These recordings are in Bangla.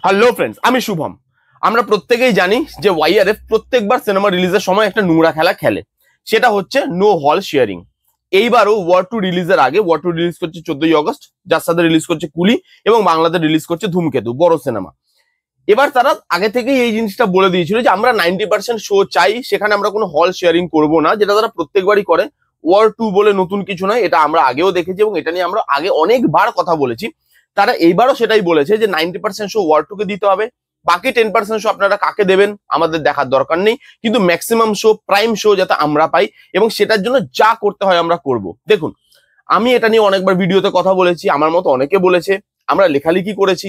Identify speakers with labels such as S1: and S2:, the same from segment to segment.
S1: হ্যালো ফ্রেন্ডস, আমি শুভম। আমরা প্রত্যেকেই জানি যে ওয়াইআরএফ প্রত্যেকবার সিনেমা রিলিজের সময় একটা নোংরা খেলা খেলে, সেটা হচ্ছে নো হল শেয়ারিং। এইবারও ওয়ার টু রিলিজের আগে, ওয়ার টু রিলিজ করছে 14ই অগস্ট, যার সাথে রিলিজ করছে কুলি এবং বাংলাদেশ রিলিজ করছে ধূমকেতু, বড় সিনেমা। এবার তারা আগে থেকেই এই জিনিসটা বলে দিয়েছিল যে আমরা 90% শো চাই, সেখানে আমরা কোনো হল শেয়ারিং করব না, যেটা তারা প্রত্যেকবারই করে। ওয়ার টু বলে নতুন কিছু নয়, এটা আমরা আগেও দেখেছি এবং এটা নিয়ে আমরা আগে অনেকবার কথা বলেছি। তারা এইবারও সেটাই বলেছে যে 90% শো ওয়ার টু কে দিতে হবে, বাকি 10% শো আপনারা কাকে দেবেন আমাদের দেখার দরকার নেই, কিন্তু ম্যাক্সিমাম শো, প্রাইম শো যাতে আমরা পাই এবং সেটার জন্য যা করতে হয় আমরা করব। দেখুন, আমি এটা নিয়ে অনেকবার ভিডিওতে কথা বলেছি, আমার মতো অনেকে বলেছে, আমরা লেখালেখি করেছি।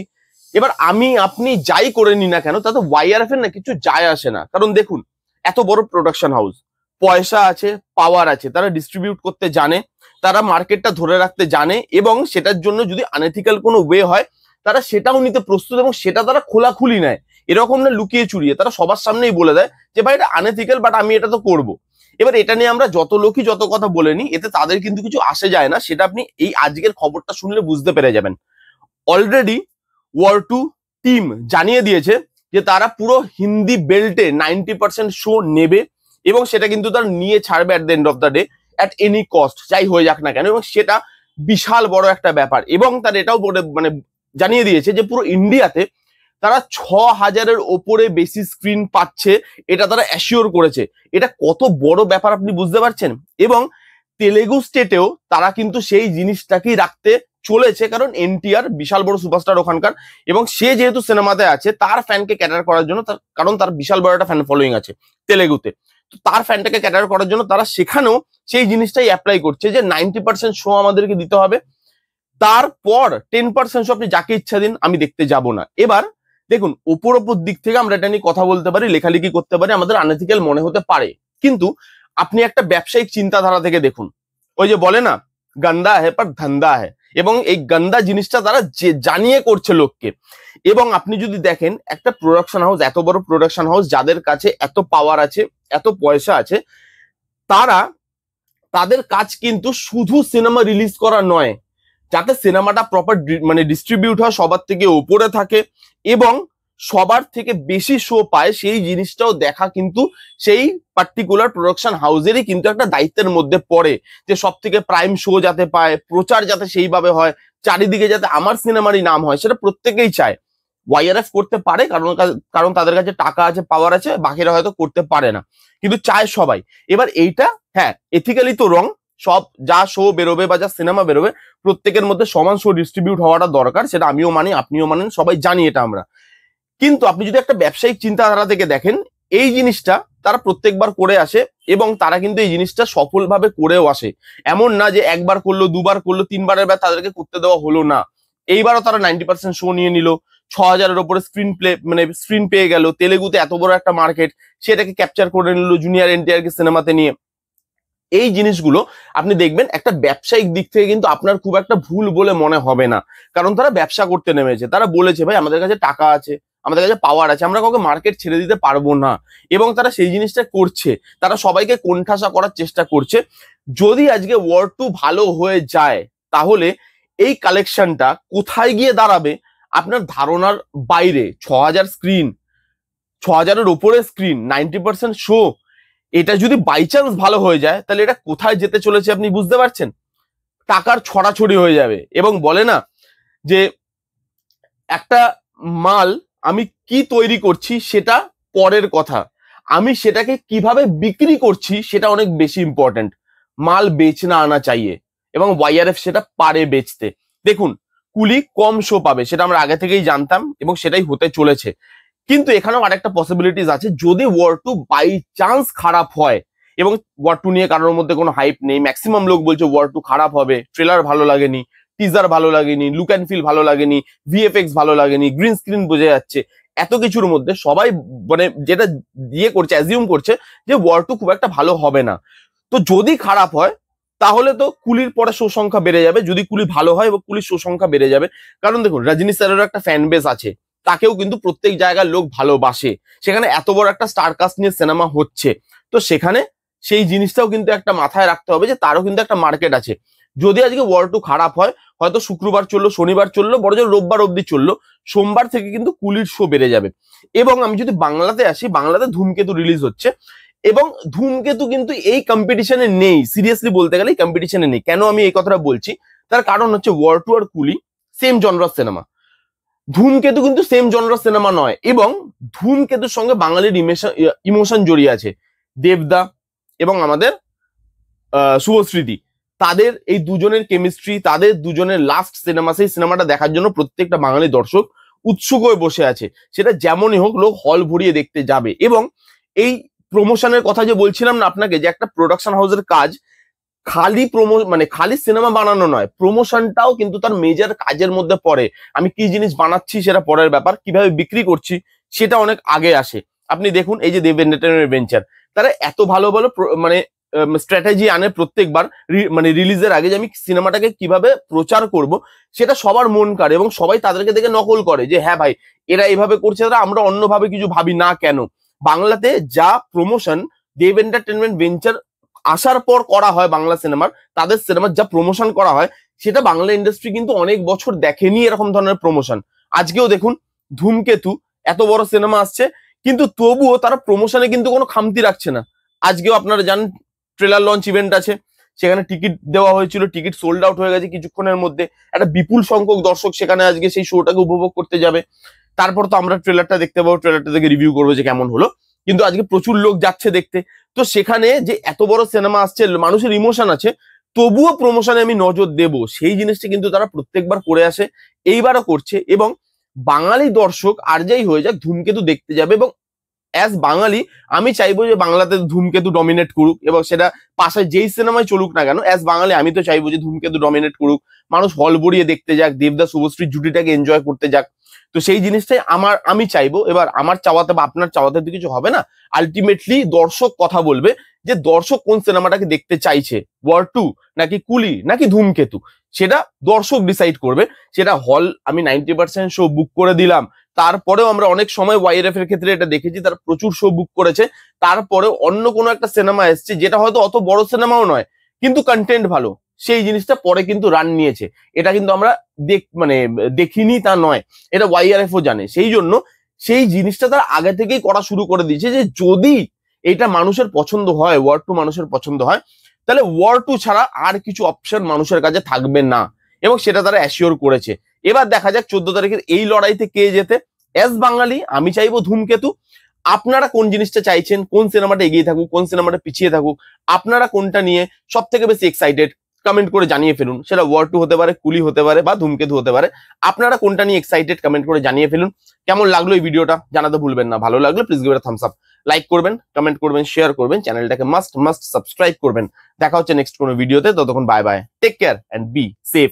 S1: এবার আমি আপনি যাই করে নি না কেন, তাতে ওয়াইআরএফ এর না কিছু যায় আসে না। কারণ দেখুন, এত বড় প্রোডাকশন হাউস, পয়সা আছে, পাওয়ার আছে, তারা ডিস্ট্রিবিউট করতে জানে, তারা মার্কেটটা ধরে রাখতে জানে এবং সেটার জন্য যদি আনএথিক্যাল কোনো ওয়ে হয় তারা সেটাও নিতে প্রস্তুত এবং সেটা তারা খোলাখুলি নেয়। এরকম না লুকিয়ে চুরিয়ে, তারা সবার সামনেই বলে দেয় যে ভাই এটা আনএথিক্যাল, বাট আমি এটা তো করবো। এবার এটা নিয়ে আমরা যত লোকই যত কথা বলে নি, এতে তাদের কিন্তু কিছু আসে যায় না, সেটা আপনি এই আজকের খবরটা শুনলে বুঝতে পেরে যাবেন। অলরেডি ওয়ার টু টিম জানিয়ে দিয়েছে যে তারা পুরো হিন্দি বেল্টে 90% শো নেবে এবং সেটা কিন্তু তারা নিয়ে ছাড়বে at the end of the day, at any cost, যাই হয়ে যাক না কেন। এবং সেটা বিশাল বড় একটা ব্যাপার। এবং তারা এটাও জানিয়ে দিয়েছে যে পুরো ইন্ডিয়াতে তারা 6000-এর ওপরে বেশি স্ক্রিন পাচ্ছে, এটা তারা অ্যাসিওর করেছে। এটা কত বড় ব্যাপার আপনি বুঝতে পারছেন। এবং তেলেগু স্টেটেও তারা কিন্তু সেই জিনিসটাকেই রাখতে চলেছে, কারণ এনটিআর বিশাল বড় সুপারস্টার ওখানকার এবং সে যেহেতু সিনেমাতে আছে তার ফ্যানকে ক্যাটার করার জন্য, কারণ তার বিশাল বড় একটা ফ্যান ফলোইং আছে তেলেগুতে, তো তার ফ্যানটাকে ক্যাটার করার জন্য তারা সেখানেও সেই জিনিসটাই অ্যাপ্লাই করছে যে 90% শো আমাদেরকে দিতে হবে, তারপর 10% শো আপনি যাকে ইচ্ছা দিন, আমি দেখতে যাব না। এবার দেখুন, ওপর দিক থেকে আমরা এটা নিয়ে কথা বলতে পারি, লেখালেখি করতে পারি, আমাদের আনএথিক্যাল মনে হতে পারে, কিন্তু আপনি একটা ব্যবসায়িক চিন্তাধারা থেকে দেখুন, ওই যে বলে না গন্দা হে পর ধান্দা হে, এবং এই গন্দা জিনিসটা তারা জানিয়ে করছে লোককে। এবং আপনি যদি দেখেন একটা প্রোডাকশন হাউস, এত বড় প্রোডাকশন হাউস, যাদের কাছে এত পাওয়ার আছে, এত পয়সা আছে, তারা তাদের কাজ কিন্তু শুধু সিনেমা রিলিজ করা নয়, যাতে সিনেমাটা প্রপার ডিস্ট্রিবিউট হয়, সবার থেকে ওপরে থাকে এবং সবার থেকে বেশি শো পায়, সেই জিনিসটাও দেখা কিন্তু সেই পার্টিকুলার প্রোডাকশন হাউসেরই কিন্তু একটা দায়িত্বের মধ্যে পড়ে, যে সব থেকে প্রাইম শো যাতে পায়, প্রচার যাতে সেইভাবে হয়, চারিদিকে যাতে আমার সিনেমারই নাম হয়, সেটা প্রত্যেকেই চায়। ওয়াইআরএফ করতে পারে কারণ কারণ তাদের কাছে টাকা আছে, পাওয়ার আছে, বাকিরা হয়তো করতে পারে না, কিন্তু চায় সবাই। এবার এইটা হ্যাঁ এথিক্যালি তো রং, সব যা শো বেরোবে বা যা সিনেমা বেরোবে প্রত্যেকের মধ্যে সমান শো ডিস্ট্রিবিউট হওয়াটা দরকার, সেটা আমিও মানি, আপনিও মানেন, সবাই জানি এটা আমরা। কিন্তু আপনি যদি একটা ব্যবসায়িক চিন্তাধারা থেকে দেখেন, এই জিনিসটা তারা প্রত্যেকবার করে আসে এবং তারা কিন্তু এই জিনিসটা সফলভাবে করেও আসে। এমন না যে একবার করলো, দুবার করলো, তিনবারের বার তাদেরকে করতে দেওয়া হলো না। এইবারও তারা 90% শো নিয়ে নিল, 6000-এর ওপরে স্ক্রিন পেয়ে গেল, তেলেগুতে এত বড় একটা মার্কেট, সেটাকে ক্যাপচার করে নিল জুনিয়র এনটিআর কে সিনেমাতে নিয়ে। এই জিনিসগুলো আপনি দেখবেন একটা ব্যবসায়িক দিক থেকে কিন্তু আপনার খুব একটা ভুল বলে মনে হবে না, কারণ তারা ব্যবসা করতে নেমেছে। তারা বলেছে ভাই আমাদের কাছে টাকা আছে, আমাদের কাছে পাওয়ার আছে, আমরা কাউকে মার্কেট ছেড়ে দিতে পারবো না, এবং তারা সেই জিনিসটা করছে। তারা সবাইকে কোণঠাসা করার চেষ্টা করছে। যদি আজকে ওয়ার টু ভালো হয়ে যায়, তাহলে এই কালেকশনটা কোথায় গিয়ে দাঁড়াবে আপনার ধারণার বাইরে। 6000 স্ক্রিন, 6000-এর ওপরে স্ক্রিন, 90% শো, এটা যদি বাই চান্স ভালো হয়ে যায়, তাহলে এটা কোথায় যেতে চলেছে আপনি বুঝতে পারছেন। টাকার ছড়াছড়ি হয়ে যাবে। এবং বলে না যে একটা মাল আমি কি তৈরি করছি সেটা পরের কথা, আমি সেটাকে কিভাবে বিক্রি করছি সেটা অনেক বেশি ইম্পর্টেন্ট। মাল বেচনা আনা চাইয়ে, এবং ওয়াইআরএফ সেটা পারে বেচতে। দেখুন, কুলি কম শো পাবে, সেটা আমরা আগে থেকেই জানতাম এবং সেটাই হতে চলেছে। কিন্তু এখানেও আরেকটা পসিবিলিটিস আছে, যদি ওয়ার টু বাই চান্স খারাপ হয়, এবং ওয়ার টু নিয়ে কারোর মধ্যে কোনো হাইপ নেই, ম্যাক্সিমাম লোক বলছে ওয়ার টু খারাপ হবে, ট্রেলার ভালো লাগেনি, টিজার ভালো লাগেনি, লুক অ্যান্ড ফিল ভালো লাগেনি, ভিএফএক্স ভালো লাগেনি, গ্রিন স্ক্রিন বোঝা যাচ্ছে, এত কিছুর মধ্যে সবাই যেটা দিয়ে করছে, অ্যাজিউম করছে যে ওয়ার টু খুব একটা ভালো হবে না। তো যদি খারাপ হয় তাহলে তো কুলির পরে শো সংখ্যা বেড়ে যাবে, যদি কুলি ভালো হয় এবং কুলির শো সংখ্যা বেড়ে যাবে। কারণ দেখুন, রজনী স্যারেরও একটা ফ্যান বেস আছে, তাকেও কিন্তু প্রত্যেক জায়গার লোক ভালোবাসে, সেখানে এত বড় একটা স্টার কাস্ট নিয়ে সিনেমা হচ্ছে, তো সেখানে সেই জিনিসটাও কিন্তু একটা মাথায় রাখতে হবে যে তারও কিন্তু একটা মার্কেট আছে। যদি আজকে ওয়ার টু খারাপ হয়, হয়তো শুক্রবার চললো, শনিবার চললো, বড়জোর রোববার অবধি চললো, সোমবার থেকে কিন্তু কুলির শো বেড়ে যাবে। এবং আমি যদি বাংলাতে আসি, বাংলাতে ধূমকেতু রিলিজ হচ্ছে, এবং ধূমকেতু কিন্তু এই কম্পিটিশনে নেই, সিরিয়াসলি বলতে গেলে এই কম্পিটিশনে নেই। কেন আমি এই কথাটা বলছি, তার কারণ হচ্ছে ওয়ার 2 আর কুলি সেম জনরার সিনেমা, ধূমকেতু কিন্তু সেম জনরার সিনেমা নয়। এবং ধূমকেতুর সঙ্গে বাঙালির ইমোশন জড়িয়ে আছে, দেবদা এবং আমাদের শুভশ্রীদি, তাদের এই দুজনের কেমিস্ট্রি, তাদের দুজনের লাস্ট সিনেমা, সেই সিনেমাটা দেখার জন্য প্রত্যেকটা বাঙালি দর্শক উৎসুক হয়ে বসে আছে। সেটা যেমনই হোক, লোক হল ভরিয়ে দেখতে যাবে। এবং এই প্রমোশনের কথা যে বলছিলাম না আপনাকে, যে একটা প্রোডাকশন হাউসের কাজ খালি খালি সিনেমা বানানো নয়, প্রমোশনটাও কিন্তু তার মেজর কাজের মধ্যে পড়ে। আমি কি জিনিস বানাচ্ছি সেটা পরের ব্যাপার, কিভাবে বিক্রি করছি সেটা অনেক আগে আসে। আপনি দেখুন এই যে দেব এন্টারটেইনমেন্ট ভেঞ্চার, তারা এত ভালো ভালো স্ট্র্যাটেজি আনে প্রত্যেকবার রিলিজের আগে, যে আমি সিনেমাটাকে কিভাবে প্রচার করব সেটা সবার মন কাড়ে, এবং সবাই তাদেরকে দেখে নকল করে যে হ্যাঁ ভাই এরা এভাবে করছে, তারা আমরা অন্যভাবে কিছু ভাবি না কেন। বাংলাতে যা প্রমোশন দেব এন্টারটেইনমেন্ট ভেঞ্চার আসার পর করা হয় বাংলা সিনেমার, তাদের সিনেমার যা প্রমোশন করা হয় সেটা বাংলা ইন্ডাস্ট্রি কিন্তু অনেক বছর দেখেনি এরকম ধরনের প্রমোশন। আজকেও দেখুন ধূমকেতু এত বড় সিনেমা আসছে, কিন্তু তবুও তারা প্রমোশনে কিন্তু কোনো খামতি রাখছে না। আজকেও আপনারা জানেন ট্রেলার লঞ্চ ইভেন্ট আছে, সেখানে টিকিট দেওয়া হয়েছিল, টিকিট সোল্ড আউট হয়ে গেছে কিছুক্ষণের মধ্যে। একটা বিপুল সংখ্যক দর্শক সেখানে আজকে সেই শোটাকে উপভোগ করতে যাবে। তারপর তো আমরা ট্রেলারটা দেখতে পাবো, ট্রেলারটা দেখে রিভিউ করবো যে কেমন হলো। কিন্তু আজকে প্রচুর লোক যাচ্ছে দেখতে। তো সেখানে যে এত বড় সিনেমা আসছে, মানুষের ইমোশন আছে, তবুও প্রমোশনে আমি নজর দেব, সেই জিনিসটা কিন্তু তারা প্রত্যেকবার করে আসে, এইবারও করছে। এবং বাঙালি দর্শক আর যাই হয়ে যাক ধূমকেতু দেখতে যাবে। এবং অ্যাজ বাঙালি আমি চাইবো যে বাংলাতে ধূমকেতু ডমিনেট করুক, এবং সেটা পাশে যেই সিনেমায় চলুক না কেন, অ্যাজ বাঙালি আমি তো চাইবো যে ধূমকেতু ডমিনেট করুক, মানুষ হল ভরিয়ে দেখতে যাক, দেবদা শুভশ্রীর জুটিটাকে এনজয় করতে যাক। তো সেই জিনিসটাই আমি চাইবো। এবার আমার চাওয়াতে বা আপনার চাওয়াতে তো কিছু হবে না, আলটিমেটলি দর্শক কথা বলবে যে দর্শক কোন সিনেমাটাকে দেখতে চাইছে, ওয়ার 2 নাকি কুলি নাকি ধূমকেতু, সেটা দর্শক ডিসাইড করবে। সেটা হল আমি 90% শো বুক করে দিলাম, তারপরেও আমরা অনেক সময় ওয়াইআরএফ এর ক্ষেত্রে এটা দেখেছি, তারা প্রচুর শো বুক করেছে, তারপরে অন্য কোনো একটা সিনেমা এসছে যেটা হয়তো অত বড় সিনেমাও নয় কিন্তু কন্টেন্ট ভালো, সেই জিনিসটা পরে কিন্তু রান নিয়েছে। এটা কিন্তু আমরা দেখিনি তা নয়, এটা ওয়াইআরএফ ও জানে। সেই জন্য সেই জিনিসটা তারা আগে থেকেই করা শুরু করে দিয়েছে, যে যদি এটা মানুষের পছন্দ হয়, ওয়ার 2 মানুষের পছন্দ হয়, তাহলে ওয়ার 2 ছাড়া আর কিছু অপশন মানুষের কাছে থাকবে না, এবং সেটা তারা অ্যাসিওর করেছে। এবার দেখা যাক 14 তারিখের এই লড়াইতে কে জেতে। অ্যাজ বাঙালি আমি চাইবো ধূমকেতু। আপনারা কোন জিনিসটা চাইছেন, কোন সিনেমাটা এগিয়ে থাকুক, কোন সিনেমাটা পিছিয়ে থাকুক, আপনারা কোনটা নিয়ে সব থেকে বেশি এক্সাইটেড কমেন্ট করে জানিয়ে ফেলুন। সেটা ওয়ার 2 হতে পারে, কুলি হতে পারে, বা ধূমকেতু হতে পারে। আপনারা কোনটা নিয়ে এক্সাইটেড কমেন্ট করে জানিয়ে ফেলুন। কেমন লাগলো এই ভিডিওটা জানাতে ভুলবেন না। ভালো লাগলে please give it a Thums up, like করবেন, কমেন্ট করবেন, শেয়ার করবেন, চ্যানেলটাকে মাস্ট সাবস্ক্রাইব করবেন। দেখা হচ্ছে নেক্সট কোনো ভিডিওতে, ততক্ষণ bye bye, take care and be safe.